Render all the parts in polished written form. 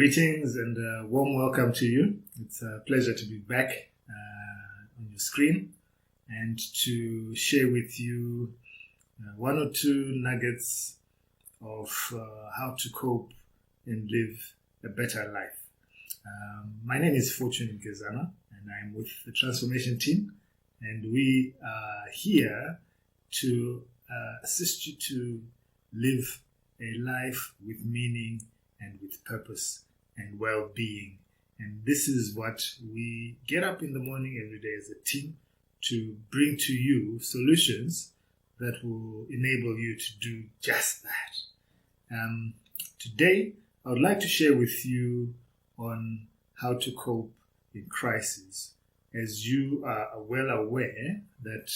Greetings and a warm welcome to you. It's a pleasure to be back on your screen and to share with you one or two nuggets of how to cope and live a better life. My name is Fortune Gezana and I'm with the transformation team, and we are here to assist you to live a life with meaning and with purpose and well-being. And this is what we get up in the morning every day as a team to bring to you solutions that will enable you to do just that. Today, I would like to share with you on how to cope in crisis. As you are well aware that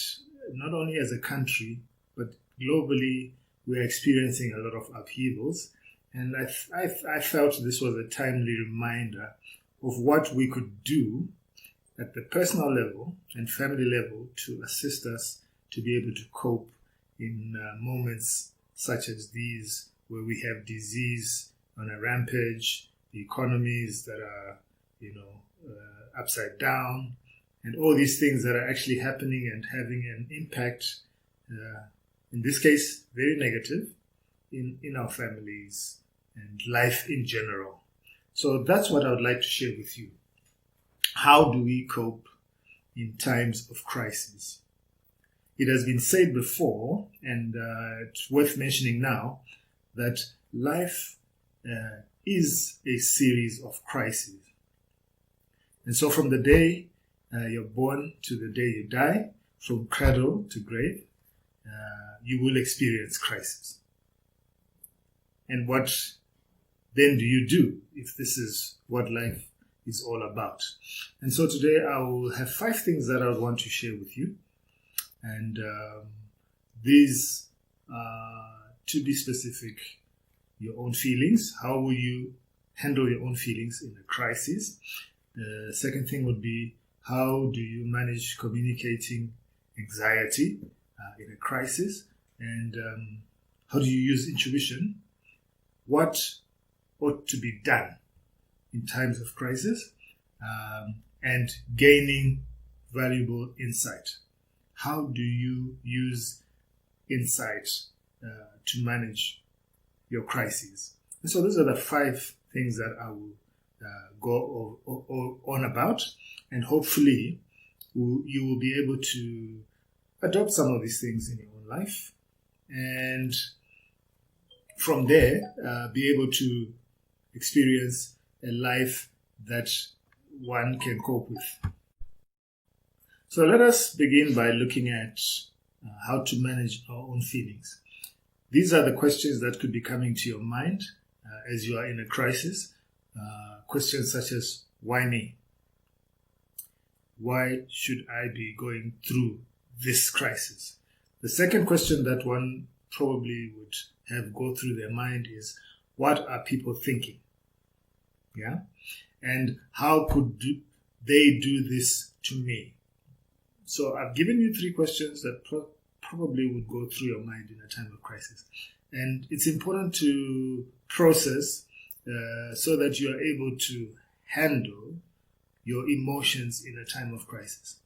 not only as a country, but globally, we're experiencing a lot of upheavals. And I felt this was a timely reminder of what we could do at the personal level and family level to assist us to be able to cope in moments such as these, where we have disease on a rampage, the economies that are, upside down, and all these things that are actually happening and having an impact, in this case, very negative, in our families and life in general. So that's what I would like to share with you. How do we cope in times of crisis? It has been said before, and it's worth mentioning now, that life is a series of crises. And so from the day you're born to the day you die, from cradle to grave, you will experience crisis. And what then do you do if this is what life is all about? And so today I will have 5 things that I would want to share with you. And these are, to be specific, your own feelings. How will you handle your own feelings in a crisis? The second thing would be, how do you manage communicating anxiety in a crisis? And how do you use intuition? What ought to be done in times of crisis, and gaining valuable insight. How do you use insight to manage your crises? And so those are the 5 things that I will go on about, and hopefully you will be able to adopt some of these things in your own life, and from there be able to experience a life that one can cope with. So let us begin by looking at how to manage our own feelings. These are the questions that could be coming to your mind as you are in a crisis. Questions such as, why me? Why should I be going through this crisis? The second question that one probably would have go through their mind is, what are people thinking? Yeah, and how could they do this to me? So I've given you 3 questions that probably would go through your mind in a time of crisis. And it's important to process so that you are able to handle your emotions in a time of crisis.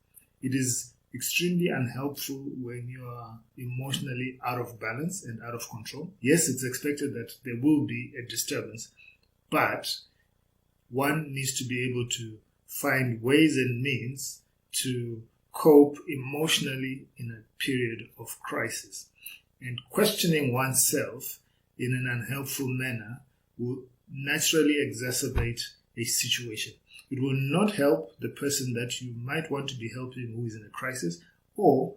It is extremely unhelpful when you are emotionally out of balance and out of control. Yes, it's expected that there will be a disturbance, but one needs to be able to find ways and means to cope emotionally in a period of crisis. And questioning oneself in an unhelpful manner will naturally exacerbate a situation. It will not help the person that you might want to be helping who is in a crisis, or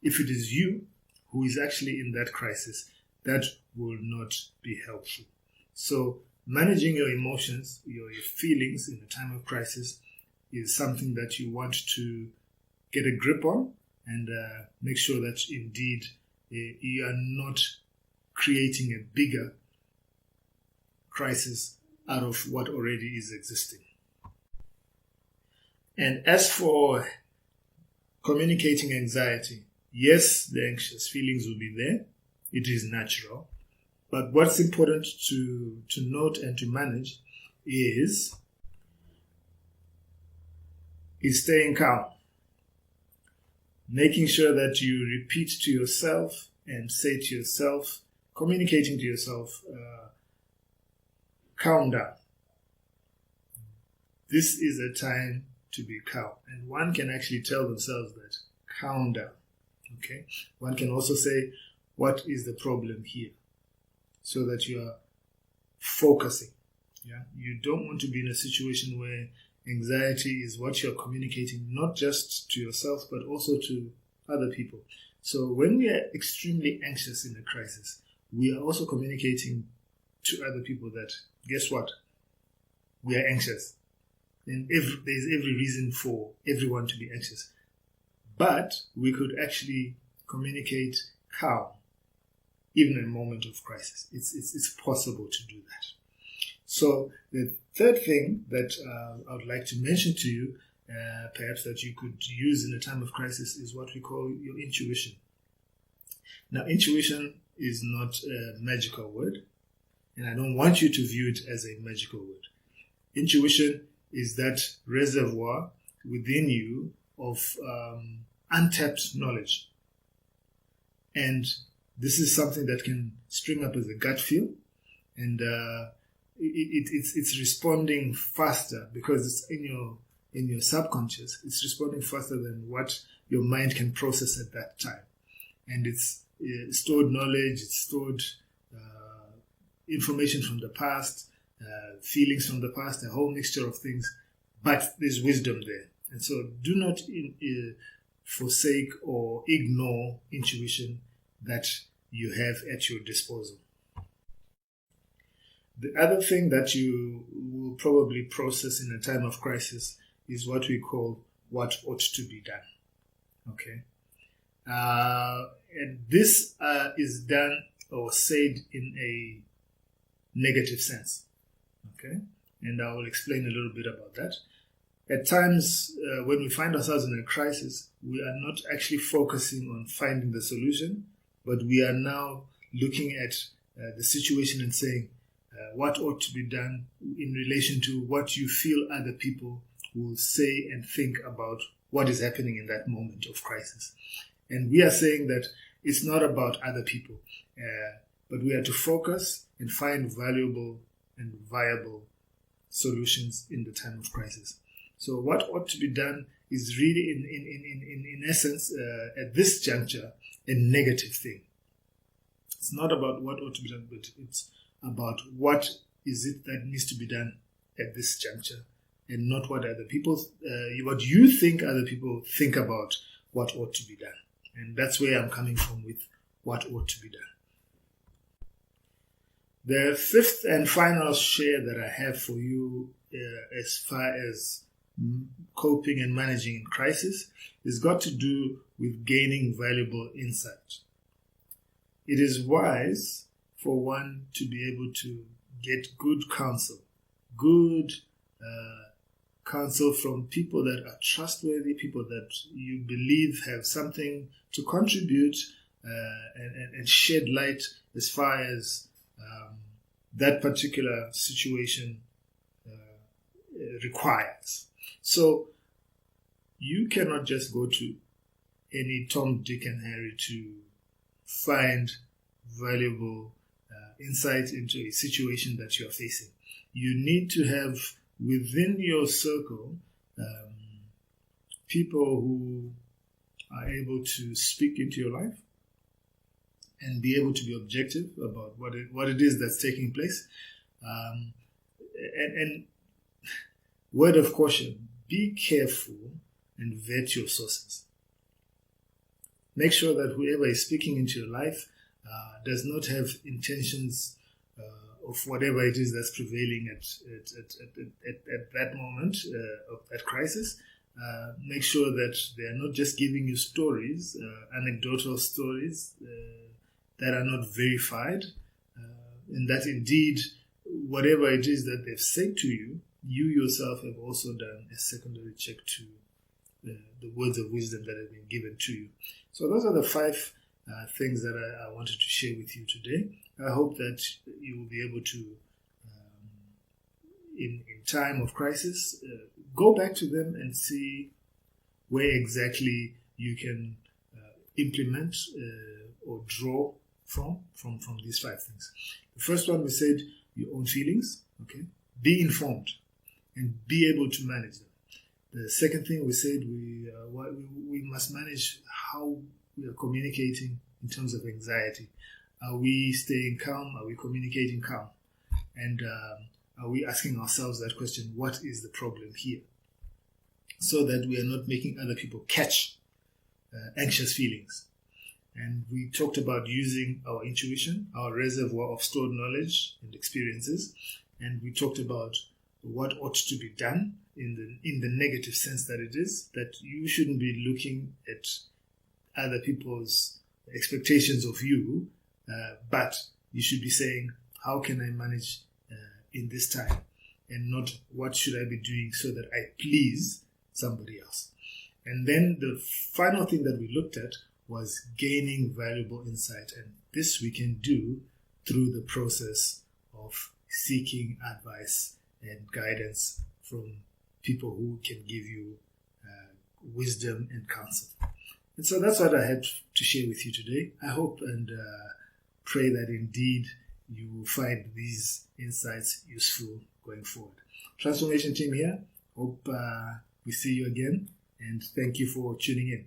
if it is you who is actually in that crisis, that will not be helpful. So managing your emotions, your feelings in a time of crisis is something that you want to get a grip on, and make sure that indeed you are not creating a bigger crisis out of what already is existing. And as for communicating anxiety, yes, the anxious feelings will be there. It is natural. But what's important to note and to manage is staying calm. Making sure that you repeat to yourself and say to yourself, communicating to yourself, calm down. This is a time to be calm. And one can actually tell themselves that, calm down. Okay? One can also say, what is the problem here? So that you are focusing. Yeah? You don't want to be in a situation where anxiety is what you're communicating, not just to yourself, but also to other people. So when we are extremely anxious in a crisis, we are also communicating to other people that, guess what? We are anxious. And there's every reason for everyone to be anxious. But we could actually communicate calm, even in a moment of crisis. It's possible to do that. So the third thing that I would like to mention to you, perhaps that you could use in a time of crisis, is what we call your intuition. Now, intuition is not a magical word, and I don't want you to view it as a magical word. Intuition is that reservoir within you of untapped knowledge. And this is something that can spring up as a gut feel, and it's responding faster because it's in your subconscious. It's responding faster than what your mind can process at that time, and it's stored knowledge. It's stored information from the past, feelings from the past, a whole mixture of things. But there's wisdom there, and so do not forsake or ignore intuition that you have at your disposal. The other thing that you will probably process in a time of crisis is what we call what ought to be done. Okay? And this is done or said in a negative sense. Okay? And I will explain a little bit about that. At times, when we find ourselves in a crisis, we are not actually focusing on finding the solution, but we are now looking at the situation and saying, what ought to be done in relation to what you feel other people will say and think about what is happening in that moment of crisis. And we are saying that it's not about other people, but we are to focus and find valuable and viable solutions in the time of crisis. So what ought to be done is really, in essence, at this juncture, a negative thing. It's not about what ought to be done, but it's about what is it that needs to be done at this juncture, and not what other people, what you think other people think about what ought to be done. And that's where I'm coming from with what ought to be done. The fifth and final share that I have for you as far as coping and managing in crisis is got to do with gaining valuable insight. It is wise for one to be able to get good counsel from people that are trustworthy, people that you believe have something to contribute and shed light as far as that particular situation requires. So you cannot just go to any Tom, Dick, and Harry to find valuable insight into a situation that you are facing. You need to have within your circle people who are able to speak into your life and be able to be objective about what it is that's taking place. And word of caution, be careful and vet your sources. Make sure that whoever is speaking into your life does not have intentions of whatever it is that's prevailing at that moment of that crisis. Make sure that they are not just giving you stories, anecdotal stories that are not verified, and that indeed whatever it is that they've said to you, you yourself have also done a secondary check to the words of wisdom that have been given to you. So those are the 5 things that I wanted to share with you today. I hope that you will be able to, in time of crisis, go back to them and see where exactly you can implement or draw from these 5 things. The first one, we said your own feelings, okay? Be informed and be able to manage them. The second thing we said, we must manage how we are communicating in terms of anxiety. Are we staying calm? Are we communicating calm? And are we asking ourselves that question, what is the problem here? So that we are not making other people catch anxious feelings. And we talked about using our intuition, our reservoir of stored knowledge and experiences. And we talked about what ought to be done in the negative sense that it is, that you shouldn't be looking at other people's expectations of you, but you should be saying, how can I manage in this time? And not, what should I be doing so that I please somebody else? And then the final thing that we looked at was gaining valuable insight. And this we can do through the process of seeking advice and guidance from people who can give you wisdom and counsel. And so that's what I had to share with you today. I hope and pray that indeed you will find these insights useful going forward. Transformation team here. Hope we see you again, and thank you for tuning in.